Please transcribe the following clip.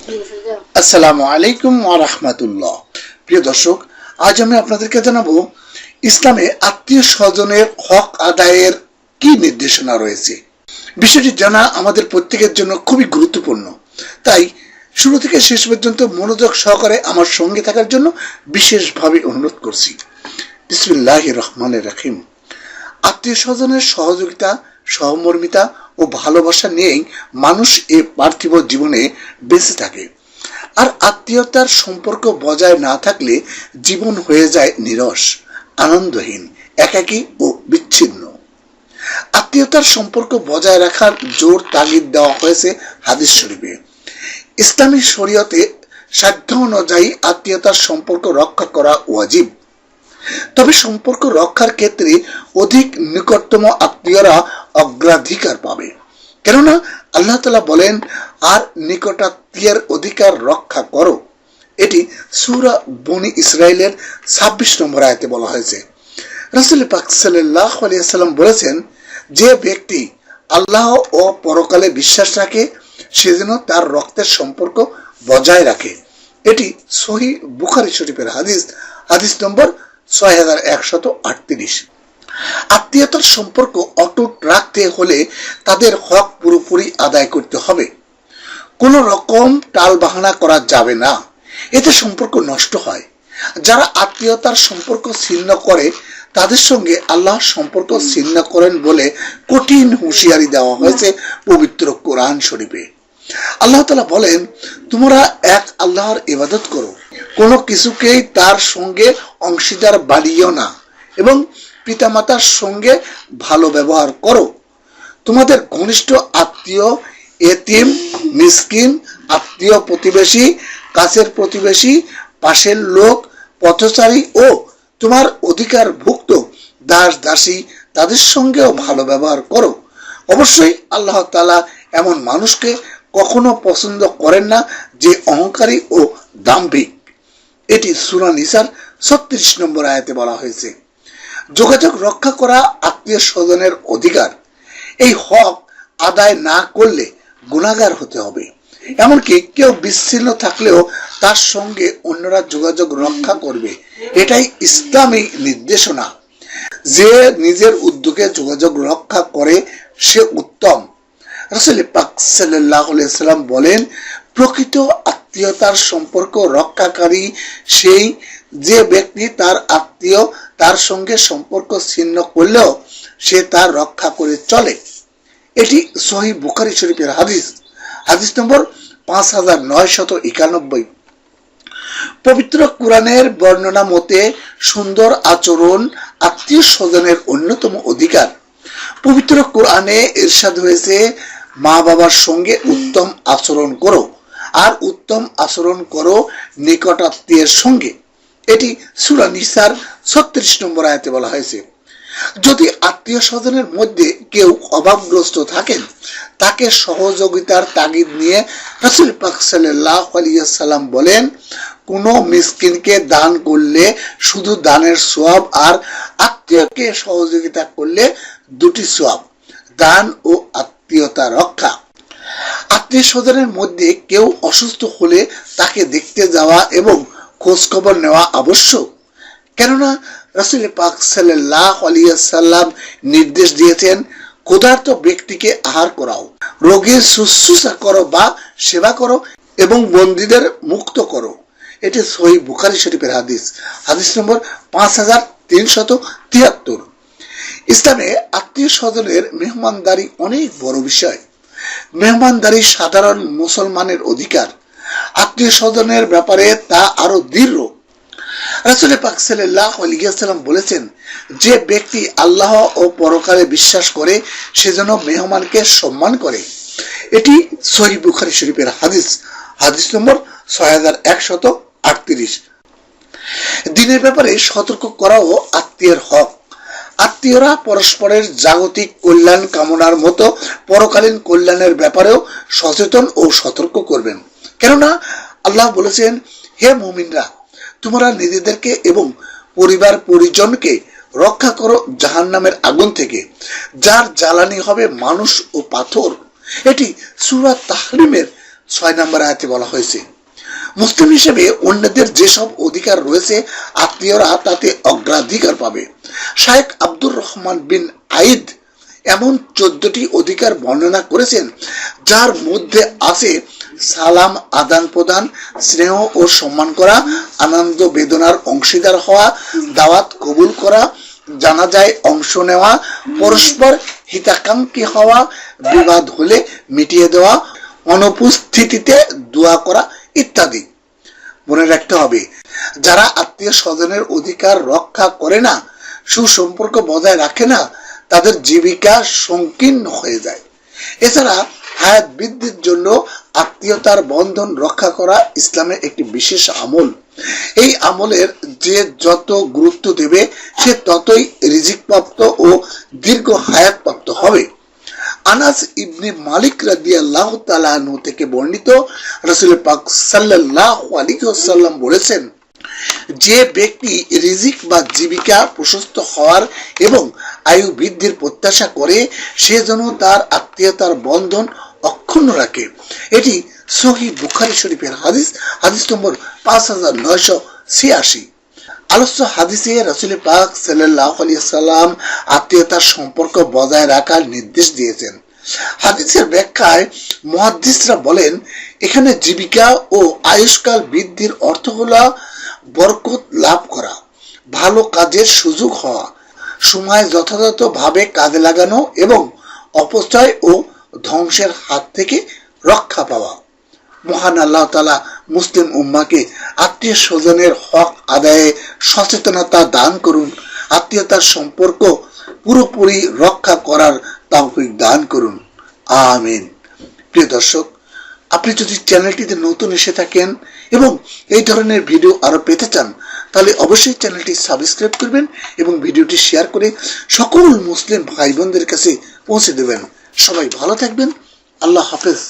আসসালামু আলাইকুম ওয়া রাহমাতুল্লাহ। প্রিয় দর্শক, আজ আমি আপনাদেরকে জানাবো ইসলামে আত্মীয় স্বজনের হক আদায়ের কি নির্দেশনা রয়েছে। বিষয়টি জানা আমাদের প্রত্যেকের জন্য খুবই গুরুত্বপূর্ণ, তাই শুরু থেকে শেষ পর্যন্ত মনোযোগ সহকারে আমার সঙ্গে থাকার জন্য বিশেষভাবে অনুরোধ করছি। বিসমিল্লাহির রহমানির রহিম। আত্মীয় স্বজনের সহযোগিতা, সহমর্মিতা ও ভালোবাসা নিয়েই মানুষ এই পার্থিব জীবনে বেঁচে থাকে। আর আত্মীয়তার সম্পর্ক বজায় না থাকলে জীবন হয়ে যায় নীরস, আনন্দহীন, একাকী ও বিচ্ছিন্ন। আত্মীয়তার সম্পর্ক বজায় রাখার জোর তাগিদ দেওয়া হয়েছে হাদিস শরীফে। ইসলামী শরীয়তে সাধ্য অনুযায়ী আত্মীয়তার সম্পর্ক রক্ষা করা ওয়াজিব। তবে সম্পর্ক রক্ষার ক্ষেত্রে অধিক নিকটতম আত্মীয়রা অগ্রাধিকার পাবে, কেননা আল্লাহ তাআলা বলেন, আর নিকটাত্মীয়ের অধিকার রক্ষা করো। এটি সূরা বনী ইসরাইলের 26 নম্বর আয়াতে বলা হয়েছে। রাসূল পাক সাল্লাল্লাহু আলাইহি ওয়াসাল্লাম বলেছেন, যে ব্যক্তি আল্লাহ ও পরকালে বিশ্বাস রাখে সে যেন তার রক্তের সম্পর্ক বজায় রাখে। এটি সহিহ বুখারী শরীফের হাদিস নম্বর 6138। আত্মীয়তার সম্পর্ক অটুট রাখতে হলে তাদের হক পুরোপুরি আদায় করতে হবে। কোনো রকম টাল বাহানা করা যাবে না, এতে সম্পর্ক নষ্ট হয়। যারা আত্মীয়তার সম্পর্ক ছিন্ন করে তাদের সঙ্গে আল্লাহ সম্পর্ক ছিন্ন করেন বলে কঠিন হুঁশিয়ারি দেওয়া হয়েছে পবিত্র কোরআন শরীফে। আল্লাহ তাআলা বলেন, তোমরা এক আল্লাহর ইবাদত করো, কোনো কিছুকেই তার সঙ্গে অংশীদার বানিও না, এবং পিতামাতার সঙ্গে ভালো ব্যবহার করো। তোমাদের ঘনিষ্ঠ আত্মীয়, এতিম, মিসকিন, আত্মীয় প্রতিবেশী, কাছের প্রতিবেশী, পাশের লোক, পথচারী ও তোমার অধিকারভুক্ত দাস দাসী তাদের সঙ্গেও ভালো ব্যবহার করো। অবশ্যই আল্লাহ তাআলা এমন মানুষকে কখনো পছন্দ করেন না যে অহংকারী ও দাম্ভিক। এটি সূরা নিসার 36 নম্বর আয়াতে বলা হয়েছে। যোগাযোগ রক্ষা করা আত্মীয় স্বজনের অধিকার। এই হক আদায় না করলে গুনাহগার হতে হবে। এমনকি কেউ বিচ্ছিন্ন থাকলেও তার সঙ্গে অন্যরা যোগাযোগ রক্ষা করবে, এটাই ইসলামী নির্দেশনা। যে নিজের উদ্যোগে যোগাযোগ রক্ষা করে সে উত্তম। রাসূল পাক সাল্লাল্লাহু আলাইহি ওয়াসাল্লাম বলেন, প্রকৃত আত্মীয়তার সম্পর্ক রক্ষাকারী সেই যে ব্যক্তি তার আত্মীয় তার সঙ্গে সম্পর্ক ছিন্ন করলেও সে তার রক্ষা করে চলে। এটি সহিহ বুখারী শরীফের হাদিস নম্বর 5991। পবিত্র কোরআনের বর্ণনা মতে সুন্দর আচরণ আত্মীয় স্বজনের অন্যতম অধিকার। পবিত্র কোরআনে ইরশাদ হয়েছে, মা বাবার সঙ্গে উত্তম আচরণ করো, আর উত্তম আচরণ করো নিকট আত্মীয়ের সঙ্গে। এটি সূরা নিসার 36 নম্বর আয়াতে বলা হয়েছে। যদি আত্মীয় স্বজনের মধ্যে কেউ অভাবগ্রস্ত থাকেন, তাকে সহযোগিতার তাগিদ নিয়ে রাসূল পাক সাল্লাল্লাহু আলাইহি ওয়াসাল্লাম বলেন, কোনো মিসকিনকে দান করলে শুধু দানের সওয়াব, আর আত্মীয়কে সহযোগিতা করলে দুটি সওয়াব, দান ও আত্মীয়তা রক্ষা। আত্মীয় স্বজনের মধ্যে কেউ অসুস্থ হলে তাকে দেখতে যাওয়া এবং খোঁজ খবর নেওয়া আবশ্যক, কেননা রাসূল পাক সাল্লাল্লাহু আলাইহি ওয়াসাল্লাম নির্দেশ দিয়েছেন, ক্ষুধার্ত ব্যক্তিকে আহার করাও, রোগীর শুশ্রূষা করো বা সেবা করো, এবং বন্দীদের মুক্ত করো। এটি সহিহ বুখারী শরীফের হাদিস নম্বর 5373। ইসলামে আত্মীয় স্বজনের মেহমানদারি অনেক বড় বিষয়। মেহমানদারি সাধারণ মুসলমানের অধিকার। আত্মীয় স্বজনের ব্যাপারে তা আরো দৃঢ়। রাসূল পাক সাল্লাল্লাহু আলাইহি ওয়াসাল্লাম বলেছেন, যে ব্যক্তি আল্লাহ ও পরকালে বিশ্বাস করে সে যেন মেহমানকে সম্মান করে। এটি সহিহ বুখারী শরীফের হাদিস নম্বর 6138। দিনের ব্যাপারে সতর্ক করাও আত্মীয়ের হক। আত্মীয়রা পরস্পরের জাগতিক কল্যাণ কামনার মতো পরকালীন কল্যাণের ব্যাপারেও সচেতন ও সতর্ক করবেন, কেননা আল্লাহ বলেছেন, হে মুমিনরা, তোমরা নিজেদেরকে এবং পরিবার পরিজনকে রক্ষা করো জাহান্নামের আগুন থেকে, যার জ্বালানি হবে মানুষ ও পাথর। এটি সূরা তাহরিমের 6 নম্বর আয়াতে বলা হয়েছে। মুসলিম হিসেবে অন্যদের যেসব অধিকার রয়েছে আত্মীয়রা তাতে অগ্রাধিকার পাবে। শায়েখ আব্দুর রহমান বিন আইদ এমন 14টি অধিকার বর্ণনা করেছেন, যার মধ্যে আছে সালাম আদান প্রদান, স্নেহ ও সম্মান করা, আনন্দ বেদনার অংশীদার হওয়া, দাওয়াত কবুল করা, জানাজায় অংশ নেওয়া, পরস্পর হিতাকাঙ্ক্ষী হওয়া, বিবাদ হলে মিটিয়ে দেওয়া, অনুপস্থিতিতে দোয়া করা ইত্যাদি। মনে রাখতে হবে, যারা আত্মীয় স্বজনের অধিকার রক্ষা করে না, সুসম্পর্ক বজায় রাখে না, তাদের জীবিকা সংকীর্ণ হয়ে যায়। এছাড়া হায়াত বৃদ্ধির জন্য আত্মীয়তার বন্ধন রক্ষা করা ইসলামের একটি বিশেষ আমল। এই আমলের যে যত গুরুত্ব দেবে সে ততই রিজিক প্রাপ্ত ও দীর্ঘ হায়াত প্রাপ্ত হবে। আনাস ইবনে মালিক রাদিয়াল্লাহু তাআলা আনহু থেকে বর্ণিত, রাসূল পাক সাল্লাল্লাহু আলাইহি ওয়াসাল্লাম বলেছেন, যে ব্যক্তি রিজিক বা জীবিকা প্রশস্ত হওয়ার এবং আয়ু বৃদ্ধির প্রত্যাশা করে, সে যেন তার আত্মীয়তার বন্ধন অক্ষুণ্ণ রাখে। এটি সহিহ বুখারী শরীফের হাদিস, হাদিস নম্বর 5986। আলোচ্য হাদিসে রাসূল পাক সাল্লাল্লাহু আলাইহি ওয়াসাল্লাম আত্মীয়তার সম্পর্ক বজায় রাখার নির্দেশ দিয়েছেন। হাদিসের ব্যাখ্যায় মুহাদ্দিসরা বলেন, এখানে জীবিকা ও আয়ুষ্কাল বৃদ্ধির অর্থ হলো বরকত লাভ করা, ভালো কাজের সুযোগ হওয়া, সময় যথাযথভাবে কাজে লাগানো এবং অপচয় ও ধ্বংসের হাত থেকে রক্ষা পাওয়া। মহান আল্লাহ তাআলা মুসলিম উম্মাহকে আত্মীয় স্বজনের হক আদায়ে সচেতনতা দান করুন, আত্মীয়তার সম্পর্ক পুরোপুরি রক্ষা করার তৌফিক দান করুন। আমিন। প্রিয় দর্শক, আপনি যদি চ্যানেলটিতে নতুন এসে থাকেন এবং এই ধরনের ভিডিও আরো পেতে চান, তাহলে অবশ্যই চ্যানেলটি সাবস্ক্রাইব করবেন এবং ভিডিওটি শেয়ার করে সকল মুসলিম ভাই বোনদের কাছে পৌঁছে দেবেন। সবাই ভালো থাকবেন। আল্লাহ হাফেজ।